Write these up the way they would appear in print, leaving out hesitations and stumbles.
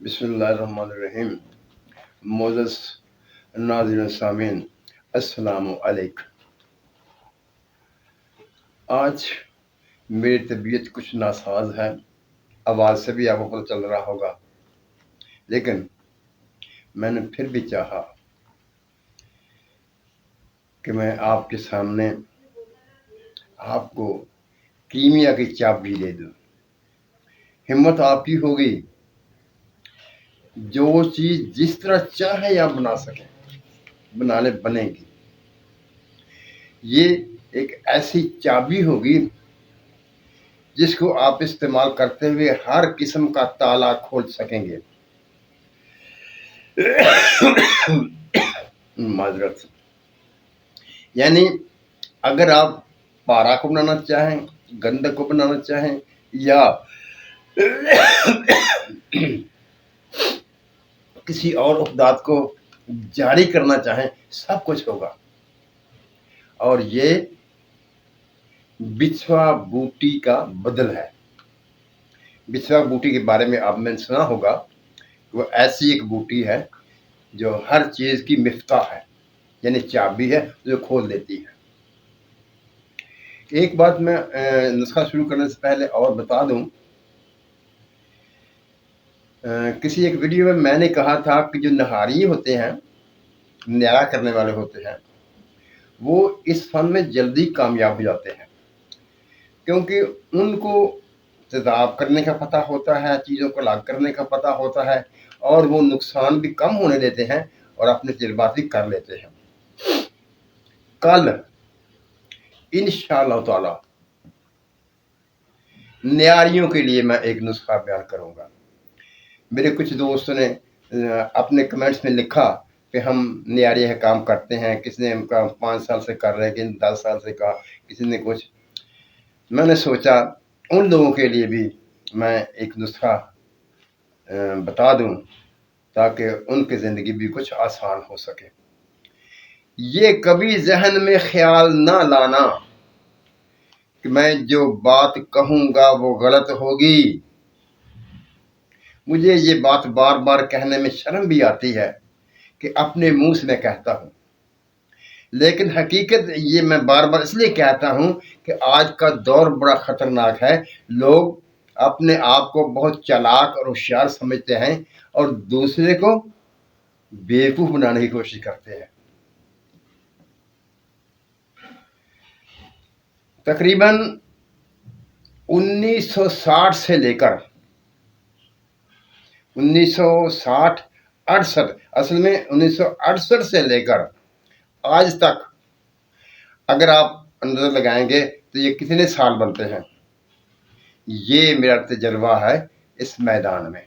بسم اللہ الرحمن الرحیم۔ معزز ناظرین سامعین، السلام علیکم۔ آج میری طبیعت کچھ ناساز ہے، آواز سے بھی آپ کو پتہ چل رہا ہوگا، لیکن میں نے پھر بھی چاہا کہ میں آپ کے سامنے آپ کو کیمیا کی چابی دے دوں۔ ہمت آپ کی ہوگی، جو چیز جس طرح چاہے آپ بنا سکیں، بنے گی۔ یہ ایک ایسی چابی ہوگی جس کو آپ استعمال کرتے ہوئے ہر قسم کا تالا کھول سکیں گے۔ معذرت۔ یعنی اگر آپ پارا کو بنانا چاہیں، گندک کو بنانا چاہیں، یا کسی اور اقدات کو جاری کرنا چاہیں، سب کچھ ہوگا۔ اور یہ بچھوا بوٹی کا بدل ہے۔ بچھوا بوٹی کے بارے میں آپ نے سنا ہوگا، وہ ایسی ایک بوٹی ہے جو ہر چیز کی مفتاح ہے، یعنی چابی ہے جو کھول دیتی ہے۔ ایک بات میں نسخہ شروع کرنے سے پہلے اور بتا دوں، کسی ایک ویڈیو میں نے کہا تھا کہ جو نہاری ہوتے ہیں، نہارا کرنے والے ہوتے ہیں، وہ اس فن میں جلدی کامیاب ہو جاتے ہیں، کیونکہ ان کو تیزاب کرنے کا پتہ ہوتا ہے، چیزوں کو لاگ کرنے کا پتہ ہوتا ہے، اور وہ نقصان بھی کم ہونے دیتے ہیں اور اپنے تجربات بھی کر لیتے ہیں۔ کل انشاءاللہ تعالی نیاریوں کے لیے میں ایک نسخہ بیان کروں گا۔ میرے کچھ دوستوں نے اپنے کمنٹس میں لکھا کہ ہم نیاری کا کام کرتے ہیں، کسی نے 5 سال سے کر رہے ہیں، کسی نے 10 سال سے کہا، کسی نے کچھ۔ میں نے سوچا ان لوگوں کے لیے بھی میں ایک نسخہ بتا دوں تاکہ ان کی زندگی بھی کچھ آسان ہو سکے۔ یہ کبھی ذہن میں خیال نہ لانا کہ میں جو بات کہوں گا وہ غلط ہوگی۔ مجھے یہ بات بار بار کہنے میں شرم بھی آتی ہے کہ اپنے منہ سے میں کہتا ہوں، لیکن حقیقت یہ میں بار بار اس لیے کہتا ہوں کہ آج کا دور بڑا خطرناک ہے۔ لوگ اپنے آپ کو بہت چالاک اور ہوشیار سمجھتے ہیں اور دوسرے کو بیوقوف بنانے کی کوشش کرتے ہیں۔ تقریباً 1960 سے لے کر 1968 اصل میں 1968 سے لے کر آج تک اگر آپ اندازہ لگائیں گے تو یہ کتنے سال بنتے ہیں۔ یہ میرا تجربہ ہے اس میدان میں،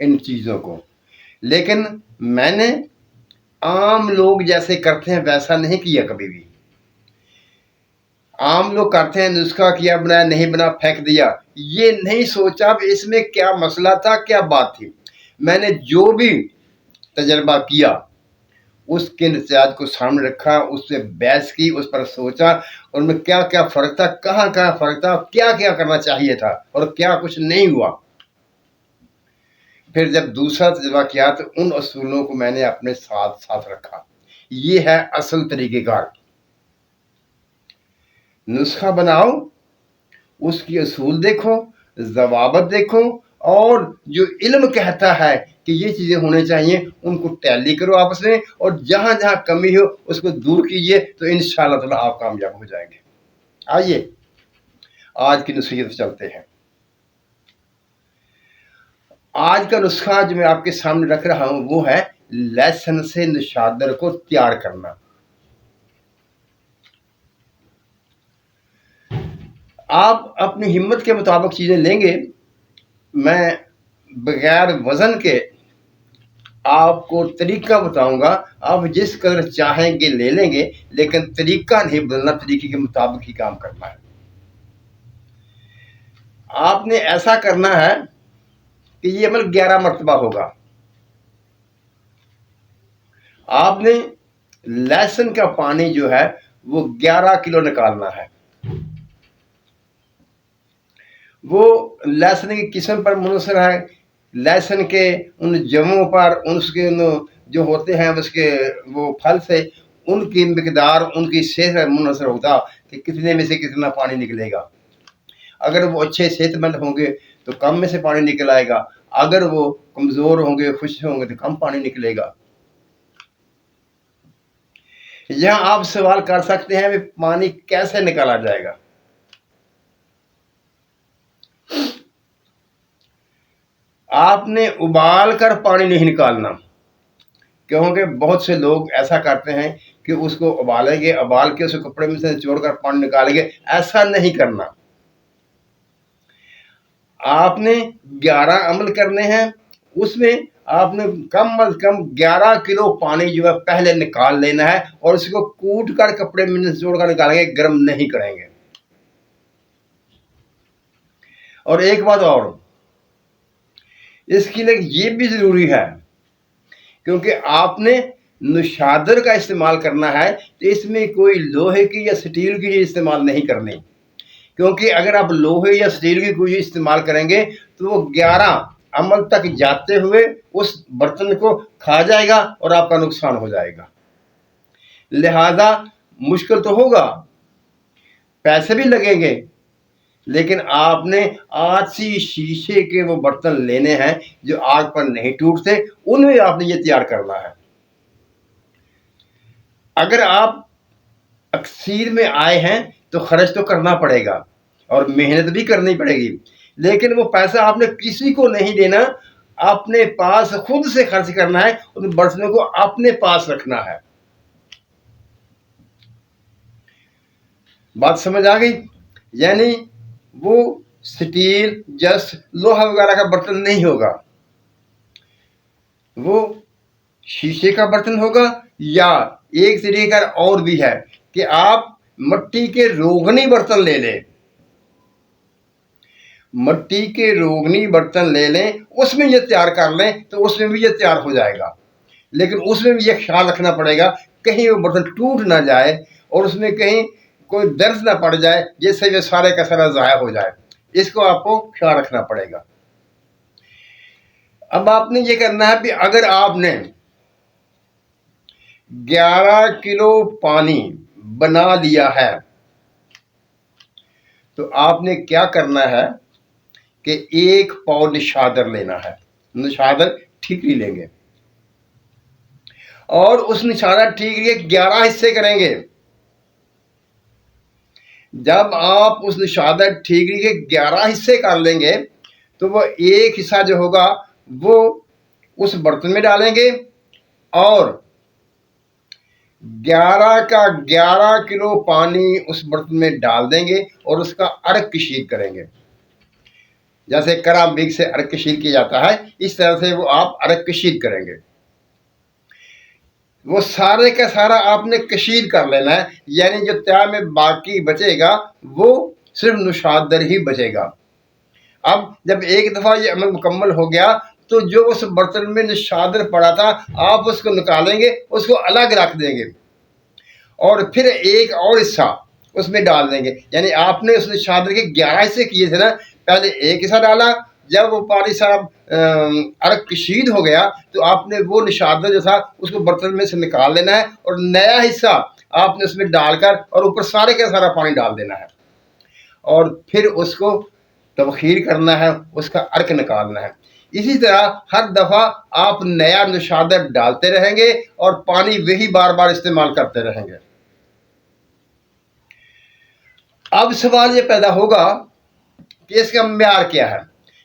ان چیزوں کو۔ لیکن میں نے عام لوگ جیسے کرتے ہیں ویسا نہیں کیا کبھی بھی۔ عام لوگ کرتے ہیں، نسخہ کیا، بنایا، نہیں بنا، پھینک دیا۔ یہ نہیں سوچا کہ اس میں کیا مسئلہ تھا، کیا بات تھی۔ میں نے جو بھی تجربہ کیا اس کے نتائج کو سامنے رکھا، اس سے بحث کی، اس پر سوچا، اور میں کیا کیا فرق تھا، کہاں کہاں فرق تھا، کیا کیا کرنا چاہیے تھا اور کیا کچھ نہیں ہوا۔ پھر جب دوسرا تجربہ کیا تو ان اصولوں کو میں نے اپنے ساتھ ساتھ رکھا۔ یہ ہے اصل طریقہ کار۔ نسخہ بناؤ، اس کی اصول دیکھو، ضوابط دیکھو، اور جو علم کہتا ہے کہ یہ چیزیں ہونے چاہیے ان کو ٹیلی کرو آپس میں، اور جہاں جہاں کمی ہو اس کو دور کیجئے، تو انشاءاللہ تعالی آپ کامیاب ہو جائیں گے۔ آئیے آج کی نصیحت چلتے ہیں۔ آج کا نسخہ جو میں آپ کے سامنے رکھ رہا ہوں وہ ہے لہسن سے نشادر کو تیار کرنا۔ آپ اپنی ہمت کے مطابق چیزیں لیں گے۔ میں بغیر وزن کے آپ کو طریقہ بتاؤں گا، آپ جس قدر چاہیں گے لے لیں گے، لیکن طریقہ نہیں بدلنا، طریقے کے مطابق ہی کام کرنا ہے۔ آپ نے ایسا کرنا ہے کہ یہ عمل 11 مرتبہ ہوگا۔ آپ نے لہسن کا پانی جو ہے وہ 11 کلو نکالنا ہے۔ وہ لہسن کی قسم پر منحصر ہے، लहसुन के उन जमों पर उसके जो होते हैं उसके वो फल से उनकी मिकदार उनकी सेहत मुनहसर होता कि कितने में से कितना पानी निकलेगा। अगर वो अच्छे सेहतमंद होंगे तो कम में से पानी निकल आएगा, अगर वो कमज़ोर होंगे खुश होंगे तो कम पानी निकलेगा। यहाँ आप सवाल कर सकते हैं कि पानी कैसे निकाला जाएगा। आपने उबाल कर पानी नहीं निकालना, क्योंकि बहुत से लोग ऐसा करते हैं कि उसको उबालेंगे, उबाल के उसको कपड़े में से निचोड़ कर पानी निकालेंगे। ऐसा नहीं करना। आपने 11 अमल करने हैं, उसमें आपने कम अज कम 11 किलो पानी जो है पहले निकाल लेना है और उसको कूट कर कपड़े में निचोड़ कर निकालेंगे, गर्म नहीं करेंगे। और एक बात और, इसके लिए ये भी जरूरी है क्योंकि आपने नुशादर का इस्तेमाल करना है तो इसमें कोई लोहे की या स्टील की इस्तेमाल नहीं करनी, क्योंकि अगर आप लोहे या स्टील की कोई इस्तेमाल करेंगे तो वो 11 अमल तक जाते हुए उस बर्तन को खा जाएगा और आपका नुकसान हो जाएगा। लिहाजा मुश्किल तो होगा, पैसे भी लगेंगे, लेकिन आपने आछी शीशे के वो बर्तन लेने हैं जो आग पर नहीं टूटते, उनमें आपने ये तैयार करना है। अगर आप अक्सीर में आए हैं तो खर्च तो करना पड़ेगा और मेहनत भी करनी पड़ेगी, लेकिन वो पैसा आपने किसी को नहीं देना, अपने पास खुद से खर्च करना है, उन बर्तनों को अपने पास रखना है। बात समझ आ गई? यानी वो स्टील जस्ट लोहा वगैरह का बर्तन नहीं होगा, वो शीशे का बर्तन होगा। या एक तरीका और भी है कि आप मट्टी के रोगनी बर्तन ले लें, मट्टी के रोगनी बर्तन ले लें, उसमें ये तैयार कर लें तो उसमें भी ये तैयार हो जाएगा। लेकिन उसमें भी ये ख्याल रखना पड़ेगा कहीं वो बर्तन टूट ना जाए और उसमें कहीं कोई दर्द ना पड़ जाए जिससे ये सारे का सारा ज़ाया हो जाए। इसको आपको ख्याल रखना पड़ेगा। अब आपने ये करना है कि अगर आपने 11 किलो पानी बना लिया है तो आपने क्या करना है कि 1 पाव निशादर लेना है। निशादर ठीकरी लेंगे और उस निशादर ठीकरी के 11 हिस्से करेंगे। जब आप उस निशादर ठीकरी के 11 हिस्से कर लेंगे तो वो एक हिस्सा जो होगा वो उस बर्तन में डालेंगे और 11 का 11 किलो पानी उस बर्तन में डाल देंगे और उसका अर्क कशीर करेंगे। जैसे कराबिक से अर्क कशीर किया जाता है, इस तरह से वो आप अर्क कशीर करेंगे। वो सारे का सारा आपने कशीर कर लेना है, यानी जो तैयार में बाकी बचेगा वो सिर्फ नुशादर ही बचेगा। अब जब एक दफ़ा ये अमल मुकम्मल हो गया तो जो उस बर्तन में निशादर पड़ा था आप उसको निकालेंगे, उसको अलग रख देंगे और फिर एक और हिस्सा उसमें डाल देंगे। यानी आपने उस निशादर के 11 हिस्से किए थे ना, पहले एक हिस्सा डाला, जब वो पानी सारा अर्क कशीद हो गया तो आपने वो निशादर जो था उसको बर्तन में से निकाल लेना है और नया हिस्सा आपने उसमें डालकर और ऊपर सारे का सारा पानी डाल देना है और फिर उसको तबखीर करना है, उसका अर्क निकालना है। इसी तरह हर दफ़ा आप नया निशादर डालते रहेंगे और पानी वही बार बार इस्तेमाल करते रहेंगे। अब सवाल ये पैदा होगा कि इसका म्यार क्या है।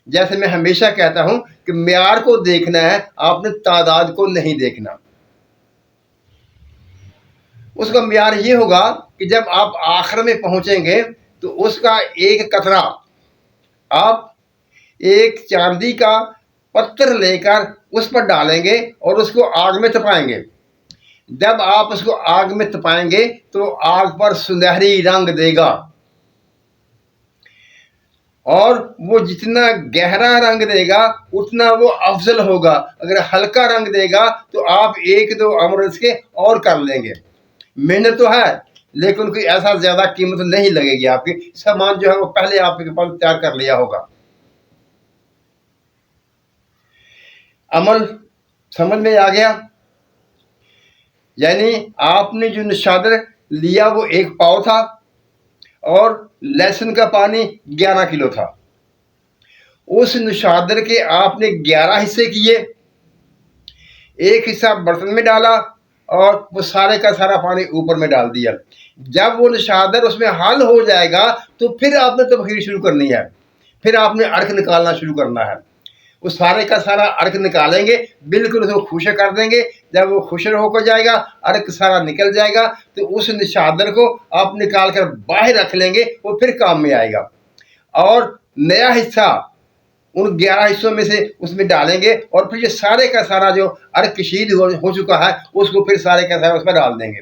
जैसे मैं हमेशा कहता हूं कि म्यार को देखना है, आपने तादाद को नहीं देखना। उसका म्यार ये होगा कि जब आप आखिर में पहुंचेंगे तो उसका एक कतरा आप एक चांदी का पत्थर लेकर उस पर डालेंगे और उसको आग में तपाएंगे। जब आप उसको आग में तपाएंगे तो आग पर सुनहरी रंग देगा और वो जितना गहरा रंग देगा उतना वो अफजल होगा। अगर हल्का रंग देगा तो आप 1-2 अमर इसके और कर लेंगे। मेहनत तो है लेकिन कोई ऐसा ज़्यादा कीमत नहीं लगेगी आपकी। सामान जो है वो पहले आपके पास तैयार कर लिया होगा। अमल समझ में आ गया? यानी आपने जो निशादर लिया वो 1 पाव था और लहसुन का पानी 11 किलो था। उस निशादर के आपने 11 हिस्से किए, 1 हिस्सा बर्तन में डाला और वो सारे का सारा पानी ऊपर में डाल दिया। जब वो निशादर उसमें हल हो जाएगा तो फिर आपने तबखीर शुरू करनी है, फिर आपने अर्क निकालना शुरू करना है। वो सारे का सारा अर्क निकालेंगे, बिल्कुल उसको खुशक कर देंगे। जब वो खुशक होकर जाएगा, अर्क सारा निकल जाएगा, तो उस निशादर को आप निकाल कर बाहर रख लेंगे, वो फिर काम में आएगा। और नया हिस्सा उन 11 हिस्सों में से उसमें डालेंगे और फिर ये सारे का सारा जो अर्क कशीद हो चुका है उसको फिर सारे का सारा उसमें डाल देंगे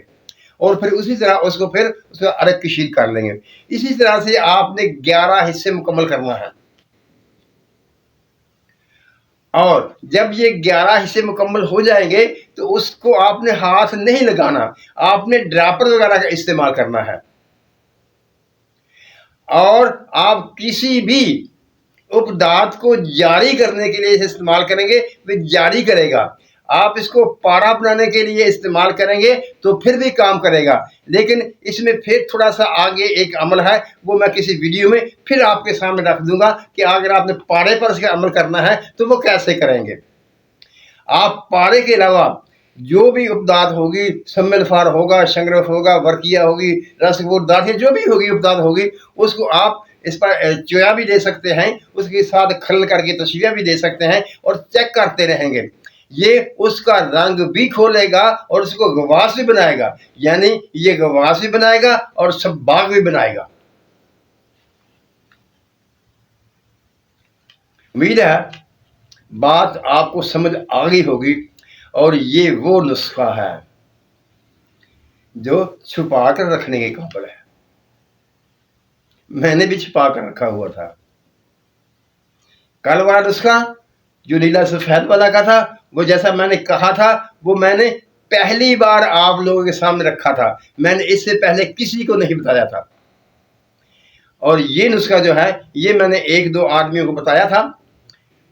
और फिर उसी तरह उसको फिर उसका अर्क कशीद कर लेंगे। इसी तरह से आपने 11 हिस्से मुकम्मल करना है। और जब ये 11 हिस्से मुकम्मल हो जाएंगे तो उसको आपने हाथ नहीं लगाना, आपने ड्रापर वगैरह का इस्तेमाल करना है। और आप किसी भी उपदात को जारी करने के लिए इसे इस्तेमाल करेंगे, वे जारी करेगा। आप इसको पारा बनाने के लिए इस्तेमाल करेंगे तो फिर भी काम करेगा, लेकिन इसमें फिर थोड़ा सा आगे एक अमल है, वो मैं किसी वीडियो में फिर आपके सामने रख दूंगा कि अगर आपने पारे पर इसका अमल करना है तो वो कैसे करेंगे। आप पारे के अलावा जो भी उपदात होगी, सम्मिलफार होगा, शंगरफ होगा, वर्किया होगी, रसगुर दात जो भी होगी उपदात होगी, उसको आप इस पर चोया भी दे सकते हैं, उसके साथ खल करके तशरिया भी दे सकते हैं और चेक करते रहेंगे। ये उसका रंग भी खोलेगा और उसको गवास भी बनाएगा, यानी ये गवास भी बनाएगा और सब्बाग भी बनाएगा। उम्मीद है बात आपको समझ आ गई होगी। और ये वो नुस्खा है जो छुपा कर रखने के काबिल है। मैंने भी छुपा कर रखा हुआ था। कल वाला नुस्खा जो नीला सफेद वाला का था, वो जैसा मैंने कहा था वो मैंने पहली बार आप लोगों के सामने रखा था, मैंने इससे पहले किसी को नहीं बताया था। और ये नुस्खा जो है ये मैंने 1-2 आदमियों को बताया था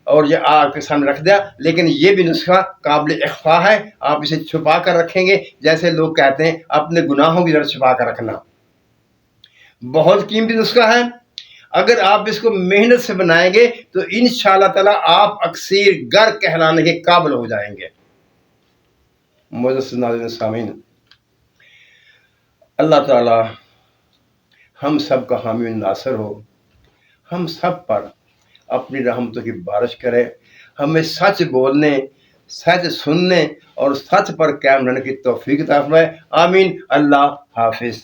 और ये आपके सामने रख दिया, लेकिन ये भी नुस्खा काबिल इख्फा है। आप इसे छुपा कर रखेंगे, जैसे लोग कहते हैं अपने गुनाहों की तरह छुपा कर रखना। बहुत कीमती नुस्खा है। अगर आप इसको मेहनत से बनाएंगे तो इंशाअल्लाह ताला आप अक्सीर गर कहलाने के काबिल हो जाएंगे। मुअज़्ज़ज़ नाज़रीन सामीन, अल्लाह ताला हम सब का हामी नासर हो, हम सब पर अपनी रहमतों की बारिश करे, हमें सच बोलने, सच सुनने और सच पर कायम रहने की तौफीक अता फरमाए। आमीन। अल्लाह हाफिज़।